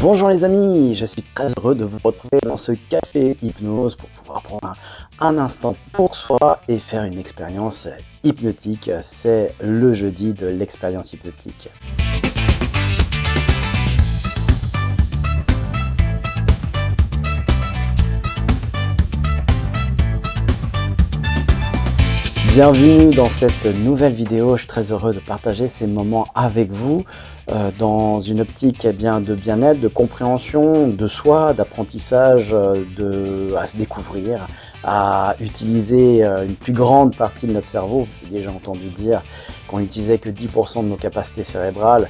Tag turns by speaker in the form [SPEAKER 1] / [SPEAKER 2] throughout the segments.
[SPEAKER 1] Bonjour les amis, je suis très heureux de vous retrouver dans ce café hypnose pour pouvoir prendre un instant pour soi et faire une expérience hypnotique. C'est le jeudi de l'expérience hypnotique. Bienvenue dans cette nouvelle vidéo, je suis très heureux de partager ces moments avec vous dans une optique de bien-être, de compréhension de soi, d'apprentissage, à se découvrir, à utiliser une plus grande partie de notre cerveau. J'ai déjà entendu dire qu'on n'utilisait que 10% de nos capacités cérébrales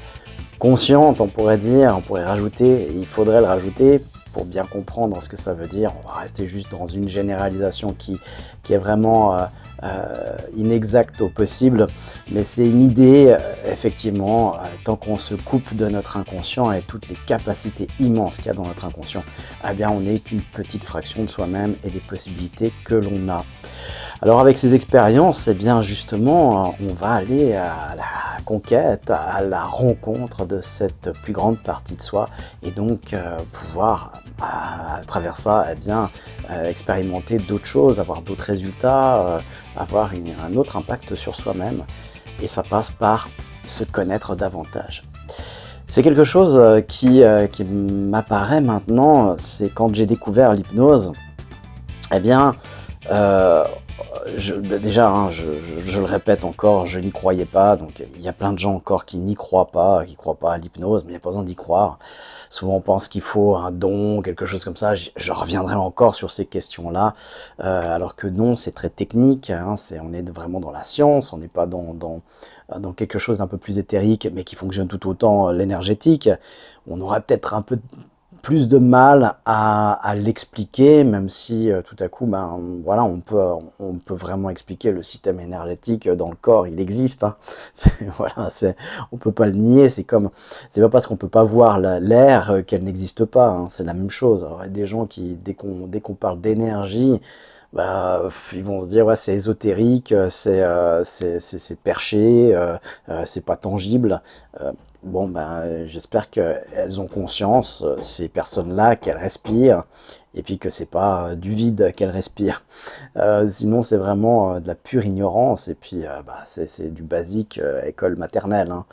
[SPEAKER 1] conscientes, on pourrait dire, on pourrait rajouter, et il faudrait le rajouter. Pour bien comprendre ce que ça veut dire, on va rester juste dans une généralisation qui est vraiment inexacte au possible, mais c'est une idée, effectivement, tant qu'on se coupe de notre inconscient et toutes les capacités immenses qu'il y a dans notre inconscient, eh bien on n'est qu'une petite fraction de soi-même et des possibilités que l'on a. Alors avec ces expériences, eh bien justement, on va aller à la conquête, à la rencontre de cette plus grande partie de soi et donc pouvoir à travers ça expérimenter d'autres choses, avoir d'autres résultats, avoir un autre impact sur soi-même, et ça passe par se connaître davantage. C'est quelque chose qui m'apparaît maintenant, c'est quand j'ai découvert l'hypnose, eh bien je le répète encore, je n'y croyais pas, donc il y a plein de gens encore qui n'y croient pas à l'hypnose, mais il n'y a pas besoin d'y croire. Souvent on pense qu'il faut un don, quelque chose comme ça, je reviendrai encore sur ces questions-là, alors que non, c'est très technique, hein, on est vraiment dans la science, on n'est pas dans quelque chose d'un peu plus éthérique, mais qui fonctionne tout autant l'énergétique. On aurait peut-être un peu plus de mal à l'expliquer, même si tout à coup, voilà, on peut vraiment expliquer le système énergétique dans le corps, il existe. Hein. Voilà, on peut pas le nier. C'est pas parce qu'on peut pas voir l'air qu'elle n'existe pas. Hein, c'est la même chose. Alors, il y a des gens qui, dès qu'on parle d'énergie, ils vont se dire ouais, c'est ésotérique, c'est perché, c'est pas tangible. J'espère qu'elles ont conscience, ces personnes-là, qu'elles respirent, et puis que c'est pas du vide qu'elles respirent. Sinon, c'est vraiment de la pure ignorance, et puis c'est du basique école maternelle. Hein.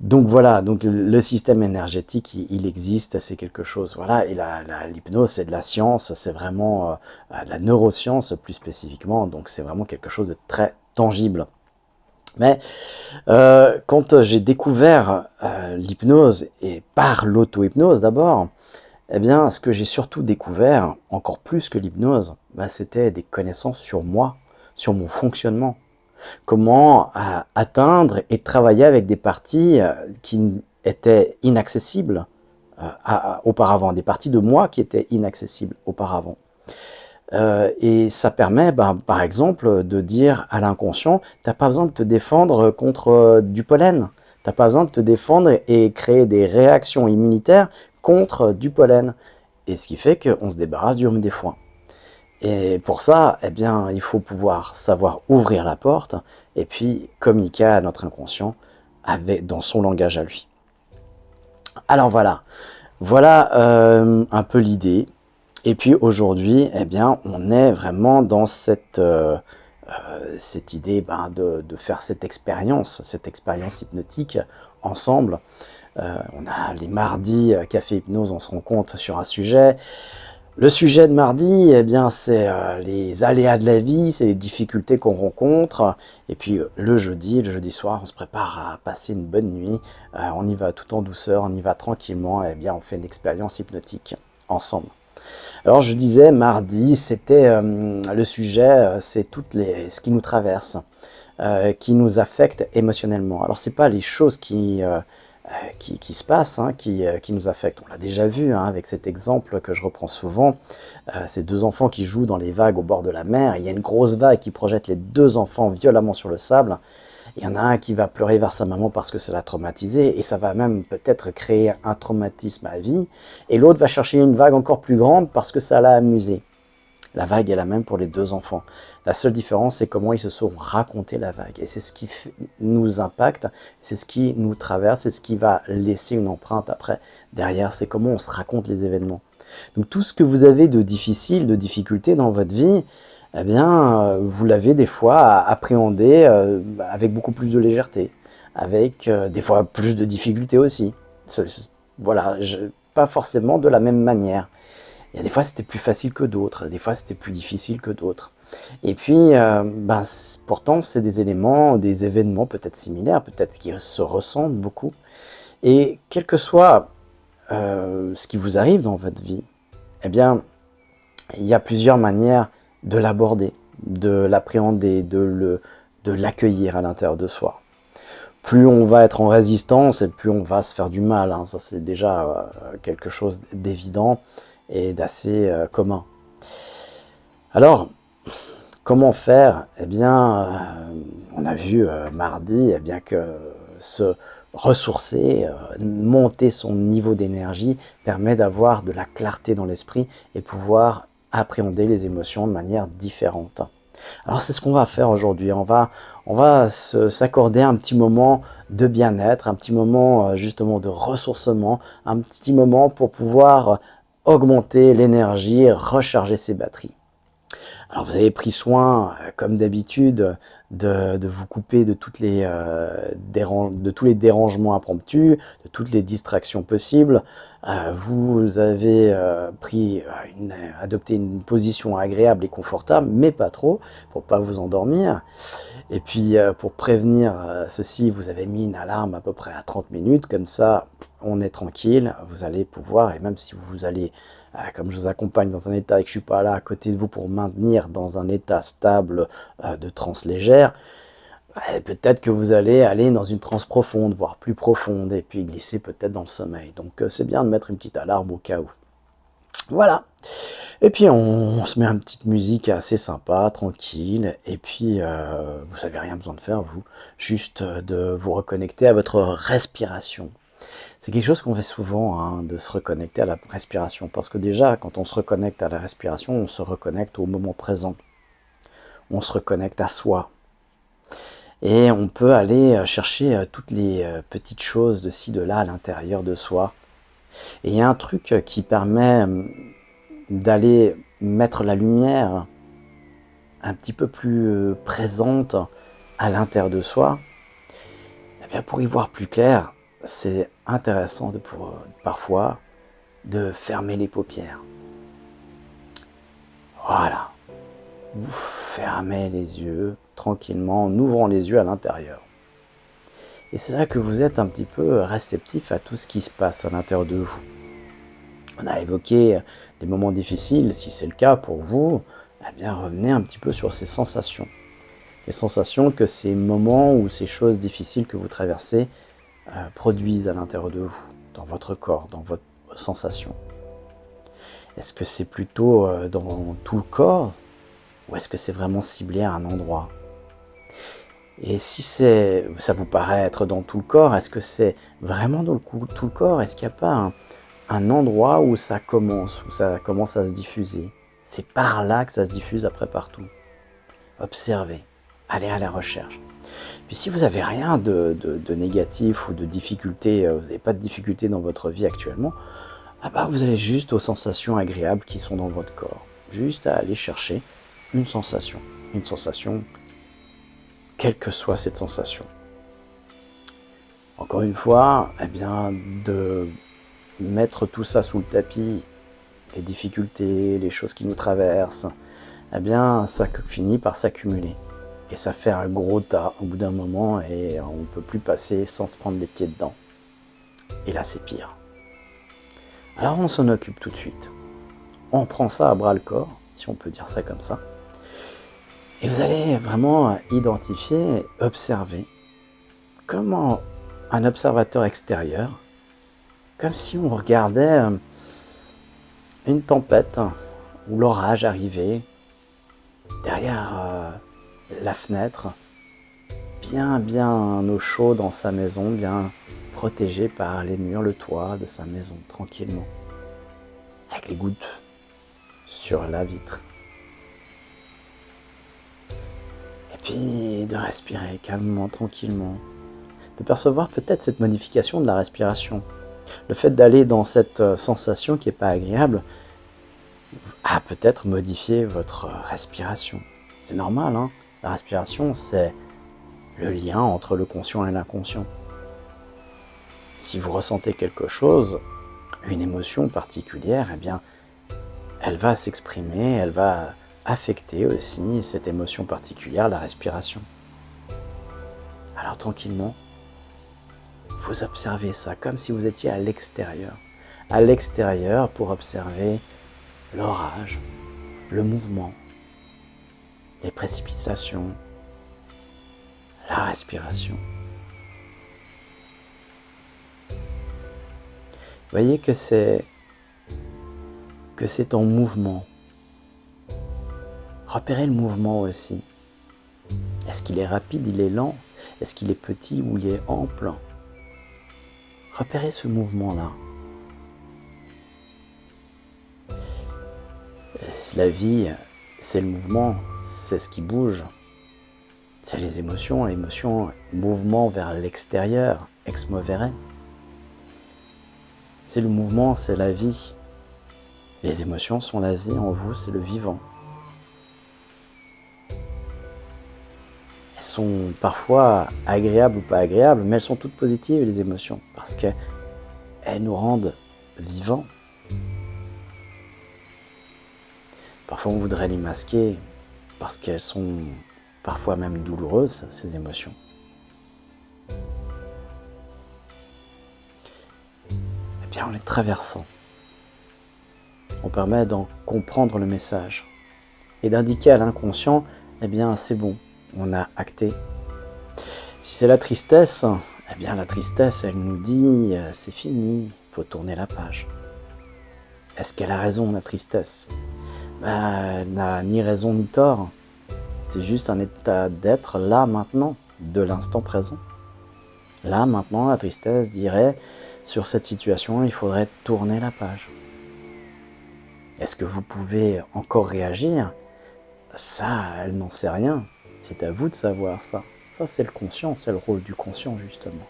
[SPEAKER 1] Donc voilà, donc le système énergétique, il existe, c'est quelque chose. Voilà, et l'hypnose, c'est de la science, c'est vraiment de la neuroscience plus spécifiquement, donc c'est vraiment quelque chose de très tangible. Mais quand j'ai découvert l'hypnose, et par l'auto-hypnose d'abord, eh bien, ce que j'ai surtout découvert, encore plus que l'hypnose, c'était des connaissances sur moi, sur mon fonctionnement. Comment atteindre et travailler avec des parties qui étaient inaccessibles auparavant, des parties de moi qui étaient inaccessibles auparavant. Et ça permet, par exemple, de dire à l'inconscient, tu n'as pas besoin de te défendre contre du pollen. Tu n'as pas besoin de te défendre et créer des réactions immunitaires contre du pollen. Et ce qui fait qu'on se débarrasse du rhume des foins. Et pour ça, eh bien, il faut pouvoir savoir ouvrir la porte et puis communiquer à notre inconscient dans son langage à lui. Alors voilà un peu l'idée. Et puis aujourd'hui, eh bien, on est vraiment dans cette idée de faire cette expérience hypnotique ensemble. On a les mardis Café Hypnose, on se rend compte sur un sujet. Le sujet de mardi, eh bien, c'est les aléas de la vie, c'est les difficultés qu'on rencontre. Et puis le jeudi soir, on se prépare à passer une bonne nuit. On y va tout en douceur, on y va tranquillement. Eh bien, on fait une expérience hypnotique ensemble. Alors je disais, mardi, c'était le sujet, c'est ce qui nous traverse, qui nous affecte émotionnellement. Alors c'est pas les choses qui se passent, hein, qui nous affectent. On l'a déjà vu hein, avec cet exemple que je reprends souvent, ces deux enfants qui jouent dans les vagues au bord de la mer, il y a une grosse vague qui projette les deux enfants violemment sur le sable. Il y en a un qui va pleurer vers sa maman parce que ça l'a traumatisé, et ça va même peut-être créer un traumatisme à vie, et l'autre va chercher une vague encore plus grande parce que ça l'a amusé. La vague est la même pour les deux enfants. La seule différence, c'est comment ils se sont racontés la vague. Et c'est ce qui nous impacte, c'est ce qui nous traverse, c'est ce qui va laisser une empreinte après, derrière. C'est comment on se raconte les événements. Donc tout ce que vous avez de difficile, de difficulté dans votre vie, eh bien, vous l'avez des fois appréhendé avec beaucoup plus de légèreté, avec des fois plus de difficultés aussi. Voilà, pas forcément de la même manière. Il y a des fois c'était plus facile que d'autres, des fois c'était plus difficile que d'autres. Et puis, pourtant c'est des éléments, des événements peut-être similaires, peut-être qui se ressemblent beaucoup. Et quel que soit ce qui vous arrive dans votre vie, eh bien, il y a plusieurs manières de l'aborder, de l'appréhender, de l'accueillir à l'intérieur de soi. Plus on va être en résistance et plus on va se faire du mal. Hein. Ça, c'est déjà quelque chose d'évident et d'assez commun. Alors, comment faire? Eh bien, on a vu mardi eh bien, que se ressourcer, monter son niveau d'énergie permet d'avoir de la clarté dans l'esprit et pouvoir appréhender les émotions de manière différente. Alors c'est ce qu'on va faire aujourd'hui, on va s'accorder un petit moment de bien-être, un petit moment justement de ressourcement, un petit moment pour pouvoir augmenter l'énergie, recharger ses batteries. Alors vous avez pris soin, comme d'habitude, de vous couper de, de tous les dérangements impromptus, de toutes les distractions possibles. Vous avez adopté une position agréable et confortable, mais pas trop, pour pas vous endormir. Et puis pour prévenir ceci, vous avez mis une alarme à peu près à 30 minutes, comme ça on est tranquille, vous allez pouvoir, et même si vous allez, comme je vous accompagne dans un état et que je ne suis pas là à côté de vous pour maintenir dans un état stable de transe légère, peut-être que vous allez aller dans une transe profonde, voire plus profonde, et puis glisser peut-être dans le sommeil. Donc c'est bien de mettre une petite alarme au cas où. Voilà. Et puis on se met une petite musique assez sympa, tranquille, et puis vous n'avez rien besoin de faire, vous, juste de vous reconnecter à votre respiration. C'est quelque chose qu'on fait souvent, hein, de se reconnecter à la respiration, parce que déjà, quand on se reconnecte à la respiration, on se reconnecte au moment présent, on se reconnecte à soi, et on peut aller chercher toutes les petites choses de ci, de là à l'intérieur de soi. Et il y a un truc qui permet d'aller mettre la lumière un petit peu plus présente à l'intérieur de soi, eh bien pour y voir plus clair, c'est intéressant parfois de fermer les paupières. Voilà, vous fermez les yeux tranquillement en ouvrant les yeux à l'intérieur. Et c'est là que vous êtes un petit peu réceptif à tout ce qui se passe à l'intérieur de vous. On a évoqué des moments difficiles, si c'est le cas pour vous, eh bien revenez un petit peu sur ces sensations. Les sensations que ces moments ou ces choses difficiles que vous traversez produisent à l'intérieur de vous, dans votre corps, dans votre sensation. Est-ce que c'est plutôt dans tout le corps ou est-ce que c'est vraiment ciblé à un endroit? Et si ça vous paraît être dans tout le corps, est-ce que c'est vraiment dans tout le corps? Est-ce qu'il n'y a pas un endroit où ça commence à se diffuser? C'est par là que ça se diffuse après partout. Observez, allez à la recherche. Puis si vous n'avez rien de négatif ou de difficulté, vous n'avez pas de difficulté dans votre vie actuellement, vous allez juste aux sensations agréables qui sont dans votre corps. Juste à aller chercher une sensation, quelle que soit cette sensation. Encore une fois, de mettre tout ça sous le tapis, les difficultés, les choses qui nous traversent, ça finit par s'accumuler. Et ça fait un gros tas au bout d'un moment et on ne peut plus passer sans se prendre les pieds dedans. Et là, c'est pire. Alors on s'en occupe tout de suite. On prend ça à bras le corps, si on peut dire ça comme ça. Et vous allez vraiment identifier, observer, comme un observateur extérieur, comme si on regardait une tempête ou l'orage arriver derrière la fenêtre, bien au chaud dans sa maison, bien protégé par les murs, le toit de sa maison, tranquillement, avec les gouttes sur la vitre. Et puis de respirer calmement, tranquillement. De percevoir peut-être cette modification de la respiration. Le fait d'aller dans cette sensation qui n'est pas agréable a peut-être modifié votre respiration. C'est normal, hein. La respiration, c'est le lien entre le conscient et l'inconscient. Si vous ressentez quelque chose, une émotion particulière, eh bien, elle va s'exprimer, elle va affecter aussi cette émotion particulière, la respiration. Alors tranquillement, vous observez ça comme si vous étiez à l'extérieur. À l'extérieur pour observer l'orage, le mouvement, les précipitations, la respiration. Vous voyez que c'est en mouvement. Repérez le mouvement aussi. Est-ce qu'il est rapide, il est lent? Est-ce qu'il est petit ou il est ample? Repérez ce mouvement-là. La vie, c'est le mouvement, c'est ce qui bouge. C'est les émotions, mouvement vers l'extérieur, ex movere. C'est le mouvement, c'est la vie. Les émotions sont la vie en vous, c'est le vivant. Elles sont parfois agréables ou pas agréables, mais elles sont toutes positives, les émotions, parce qu'elles nous rendent vivants. Parfois, on voudrait les masquer, parce qu'elles sont parfois même douloureuses, ces émotions. Eh bien, en les traversant, on permet d'en comprendre le message et d'indiquer à l'inconscient, eh bien, c'est bon, on a acté. Si c'est la tristesse, eh bien, la tristesse, elle nous dit, c'est fini, il faut tourner la page. Est-ce qu'elle a raison, la tristesse? Elle n'a ni raison ni tort. C'est juste un état d'être là, maintenant, de l'instant présent. Là, maintenant, la tristesse dirait, sur cette situation, il faudrait tourner la page. Est-ce que vous pouvez encore réagir? Ça, elle n'en sait rien. C'est à vous de savoir ça. Ça, c'est le conscient, c'est le rôle du conscient, justement.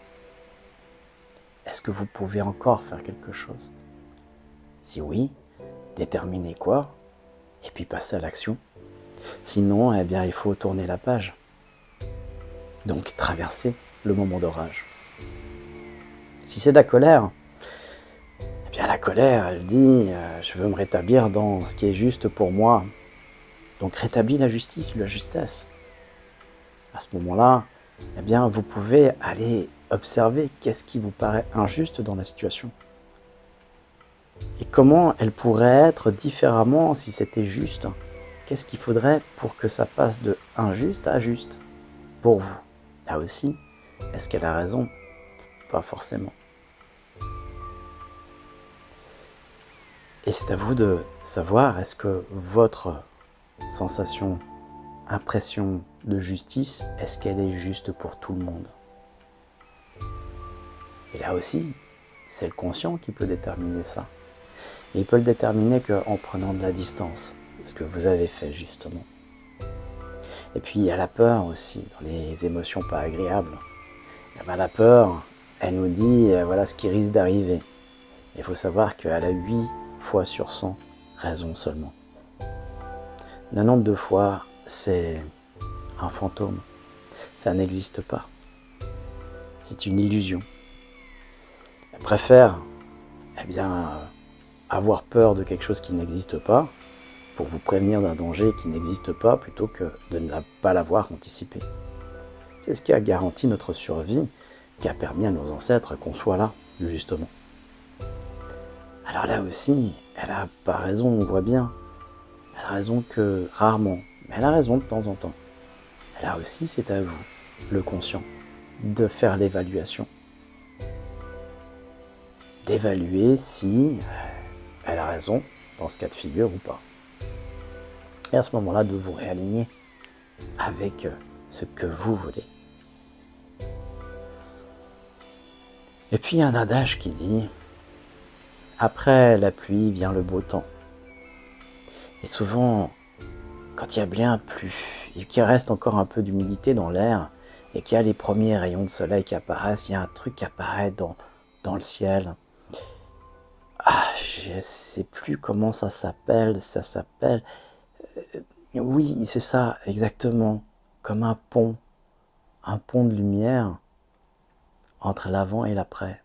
[SPEAKER 1] Est-ce que vous pouvez encore faire quelque chose? Si oui, déterminez quoi? Et puis passer à l'action. Sinon, eh bien, il faut tourner la page. Donc, traverser le moment d'orage. Si c'est de la colère, eh bien, la colère, elle dit je veux me rétablir dans ce qui est juste pour moi. Donc, rétablis la justice ou la justesse. À ce moment-là, eh bien, vous pouvez aller observer qu'est-ce qui vous paraît injuste dans la situation. Et comment elle pourrait être différemment si c'était juste. Qu'est-ce qu'il faudrait pour que ça passe de injuste à juste pour vous? Là aussi, est-ce qu'elle a raison? Pas forcément. Et c'est à vous de savoir, est-ce que votre sensation, impression de justice, est-ce qu'elle est juste pour tout le monde? Et là aussi, c'est le conscient qui peut déterminer ça. Et il peut le déterminer qu'en prenant de la distance, ce que vous avez fait justement. Et puis il y a la peur aussi, dans les émotions pas agréables. Et bien, la peur, elle nous dit voilà ce qui risque d'arriver. Il faut savoir qu'elle a 8 fois sur 100 raison seulement. 92 fois, c'est un fantôme. Ça n'existe pas. C'est une illusion. Elle préfère avoir peur de quelque chose qui n'existe pas pour vous prévenir d'un danger qui n'existe pas plutôt que de ne pas l'avoir anticipé. C'est ce qui a garanti notre survie, qui a permis à nos ancêtres qu'on soit là, justement. Alors là aussi, elle n'a pas raison, on voit bien. Elle a raison que rarement, mais elle a raison de temps en temps. Et là aussi, c'est à vous, le conscient, de faire l'évaluation. D'évaluer si elle a raison dans ce cas de figure ou pas. Et à ce moment-là, de vous réaligner avec ce que vous voulez. Et puis, il y a un adage qui dit « Après la pluie vient le beau temps ». Et souvent, quand il y a bien plu et qu'il reste encore un peu d'humidité dans l'air et qu'il y a les premiers rayons de soleil qui apparaissent, il y a un truc qui apparaît dans le ciel. Ah, je sais plus comment ça s'appelle. Oui, c'est ça, exactement. Comme un pont de lumière entre l'avant et l'après,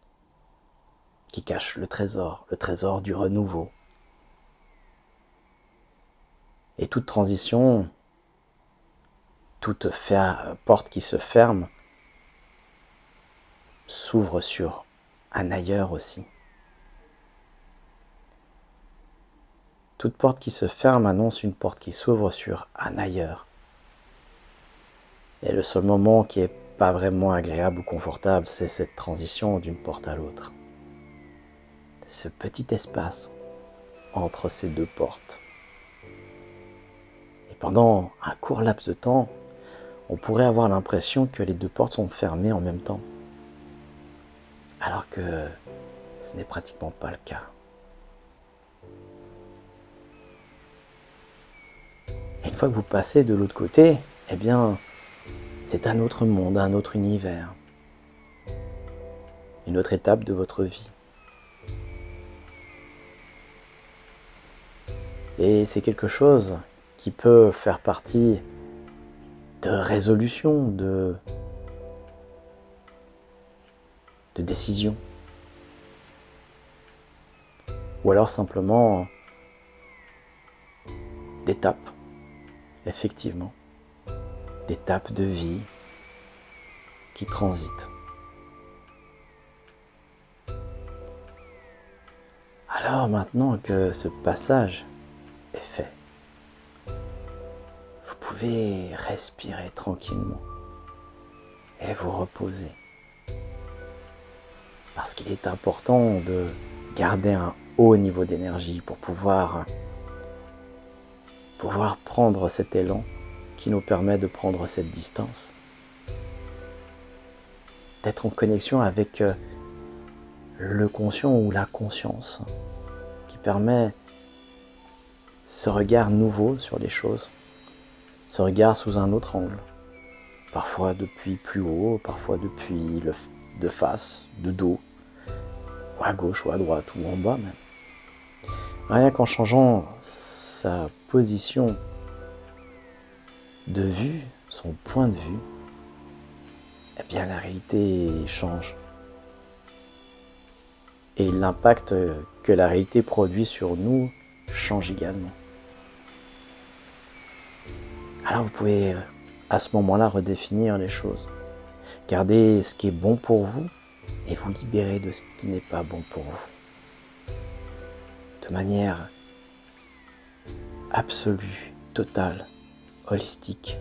[SPEAKER 1] qui cache le trésor du renouveau. Et toute transition, toute porte qui se ferme, s'ouvre sur un ailleurs aussi. Toute porte qui se ferme annonce une porte qui s'ouvre sur un ailleurs. Et le seul moment qui est pas vraiment agréable ou confortable, c'est cette transition d'une porte à l'autre. Ce petit espace entre ces deux portes. Et pendant un court laps de temps, on pourrait avoir l'impression que les deux portes sont fermées en même temps. Alors que ce n'est pratiquement pas le cas. Et une fois que vous passez de l'autre côté, eh bien, c'est un autre monde, un autre univers. Une autre étape de votre vie. Et c'est quelque chose qui peut faire partie de résolution, de décision. Ou alors simplement d'étapes, effectivement. D'étapes de vie qui transitent. Alors maintenant que ce passage est fait, vous pouvez respirer tranquillement et vous reposer. Parce qu'il est important de garder un haut niveau d'énergie pour pouvoir prendre cet élan qui nous permet de prendre cette distance. D'être en connexion avec le conscient ou la conscience qui permet ce regard nouveau sur les choses, ce regard sous un autre angle, parfois depuis plus haut, parfois depuis de face, de dos, ou à gauche ou à droite ou en bas même. Rien qu'en changeant sa position de vue, son point de vue, eh bien la réalité change. Et l'impact que la réalité produit sur nous change également. Alors vous pouvez à ce moment-là redéfinir les choses. Gardez ce qui est bon pour vous et vous libérer de ce qui n'est pas bon pour vous. De manière absolue, totale, holistique,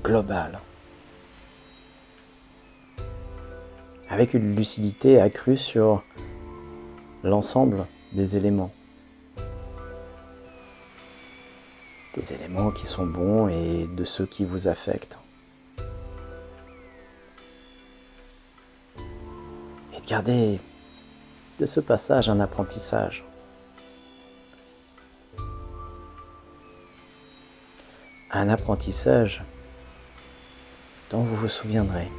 [SPEAKER 1] globale. Avec une lucidité accrue sur l'ensemble des éléments. Des éléments qui sont bons et de ceux qui vous affectent. Et de garder de ce passage un apprentissage. Un apprentissage dont vous vous souviendrez.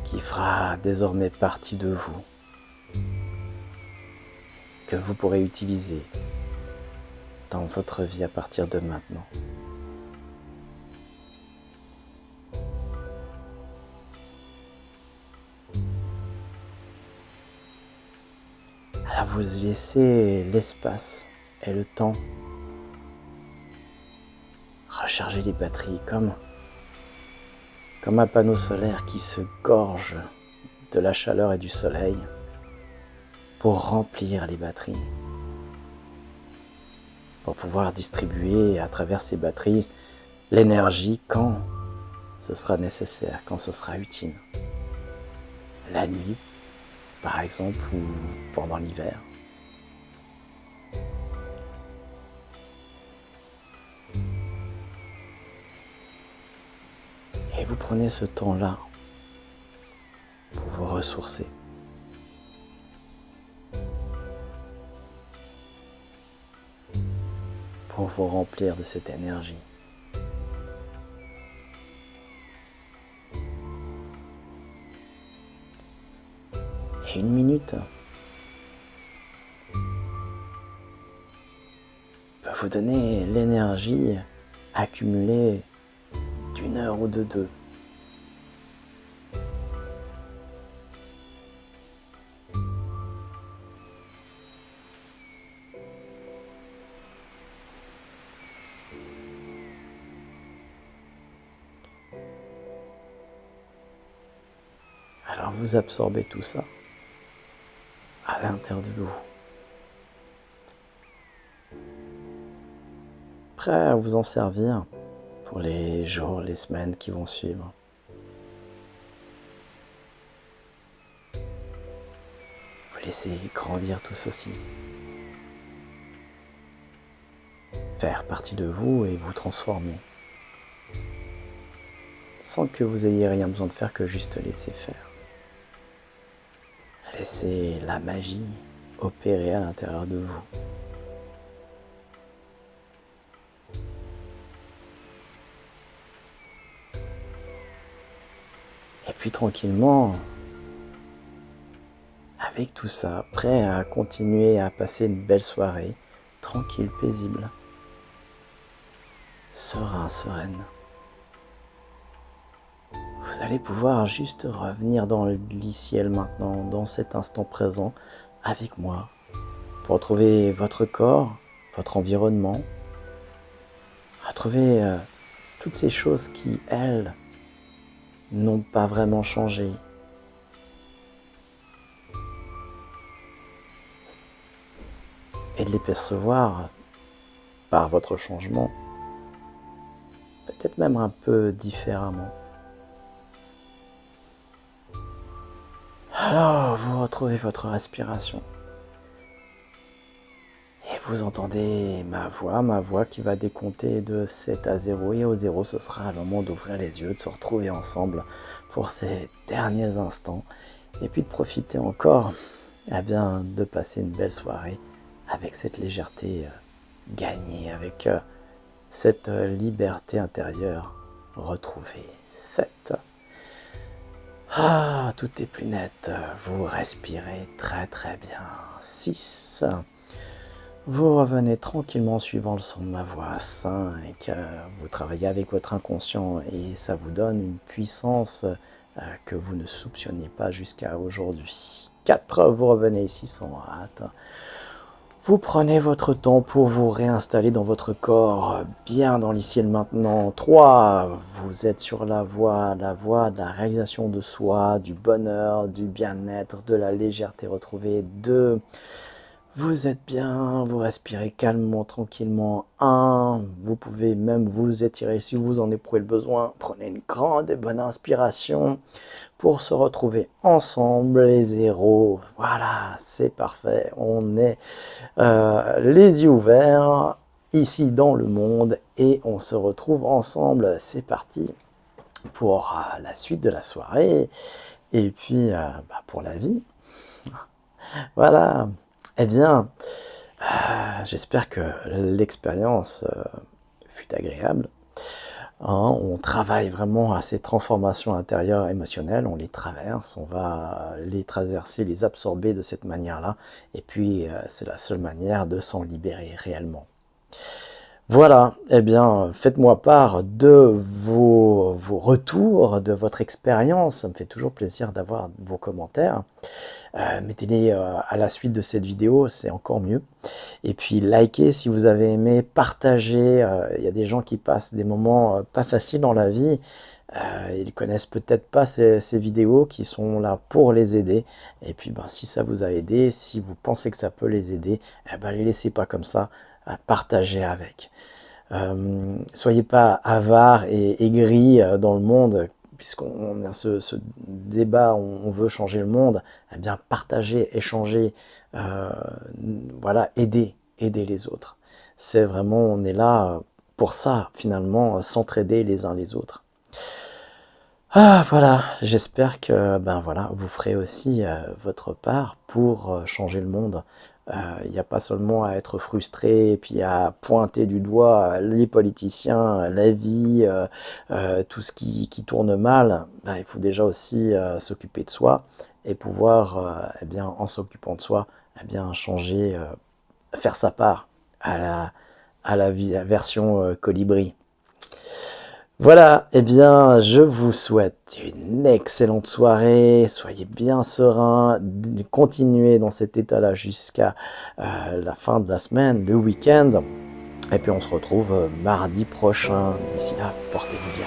[SPEAKER 1] Qui fera désormais partie de vous, que vous pourrez utiliser dans votre vie à partir de maintenant. Alors vous laissez l'espace et le temps recharger les batteries comme un panneau solaire qui se gorge de la chaleur et du soleil pour remplir les batteries, pour pouvoir distribuer à travers ces batteries l'énergie quand ce sera nécessaire, quand ce sera utile. La nuit, par exemple, ou pendant l'hiver. Et vous prenez ce temps-là pour vous ressourcer. pour vous remplir de cette énergie. Et 1 minute peut vous donner l'énergie accumulée d'1 heure ou de 2. Alors vous absorbez tout ça à l'intérieur de vous, prêt à vous en servir pour les jours, les semaines qui vont suivre. Vous laissez grandir tout ceci, faire partie de vous et vous transformer, sans que vous ayez rien besoin de faire que juste laisser faire. Laissez la magie opérer à l'intérieur de vous. Et puis tranquillement, avec tout ça, prêt à continuer à passer une belle soirée, tranquille, paisible, serein, sereine. Vous allez pouvoir juste revenir dans l'ici et le maintenant, dans cet instant présent, avec moi, pour retrouver votre corps, votre environnement, retrouver toutes ces choses qui, elles, n'ont pas vraiment changé. Et de les percevoir par votre changement, peut-être même un peu différemment. Alors, vous retrouvez votre respiration. Et vous entendez ma voix qui va décompter de 7 à 0. Et au 0, ce sera le moment d'ouvrir les yeux, de se retrouver ensemble pour ces derniers instants. Et puis de profiter encore de passer une belle soirée avec cette légèreté gagnée, avec cette liberté intérieure retrouvée. 7. Ah, tout est plus net. Vous respirez très très bien. 6. Vous revenez tranquillement suivant le son de ma voix. 5. Vous travaillez avec votre inconscient et ça vous donne une puissance que vous ne soupçonniez pas jusqu'à aujourd'hui. 4. Vous revenez ici sans hâte. Vous prenez votre temps pour vous réinstaller dans votre corps, bien dans l'ici et le maintenant. 3. Vous êtes sur la voie de la réalisation de soi, du bonheur, du bien-être, de la légèreté retrouvée. 2. Vous êtes bien, vous respirez calmement, tranquillement. 1. Vous pouvez même vous étirer si vous en éprouvez le besoin. Prenez une grande et bonne inspiration pour se retrouver ensemble. Les 0. Voilà, c'est parfait. On est les yeux ouverts ici dans le monde et on se retrouve ensemble. C'est parti pour la suite de la soirée et puis pour la vie. Voilà. Eh bien, j'espère que l'expérience fut agréable. On travaille vraiment à ces transformations intérieures émotionnelles, on les traverse, on va les traverser, les absorber de cette manière-là, et puis c'est la seule manière de s'en libérer réellement. Voilà, eh bien, faites-moi part de vos retours, de votre expérience, ça me fait toujours plaisir d'avoir vos commentaires. Mettez-les à la suite de cette vidéo, c'est encore mieux. Et puis likez si vous avez aimé, partagez. Il y a des gens qui passent des moments pas faciles dans la vie. Ils connaissent peut-être pas ces vidéos qui sont là pour les aider. Et puis si ça vous a aidé, si vous pensez que ça peut les aider, les laissez pas comme ça, partagez avec. Soyez pas avares et aigris dans le monde, puisqu'on a ce débat, on veut changer le monde, partagez, échangez, voilà, aider les autres. C'est vraiment, on est là pour ça, finalement, s'entraider les uns les autres. Voilà, j'espère que voilà, vous ferez aussi votre part pour changer le monde Il n'y a pas seulement à être frustré et puis à pointer du doigt les politiciens, la vie, tout ce qui tourne mal. Ben, il faut déjà aussi s'occuper de soi et pouvoir, eh bien, en s'occupant de soi, eh bien, changer, faire sa part à la version colibri. Voilà, eh bien, je vous souhaite une excellente soirée, soyez bien sereins, continuez dans cet état-là jusqu'à la fin de la semaine, le week-end, et puis on se retrouve mardi prochain. D'ici là, portez-vous bien.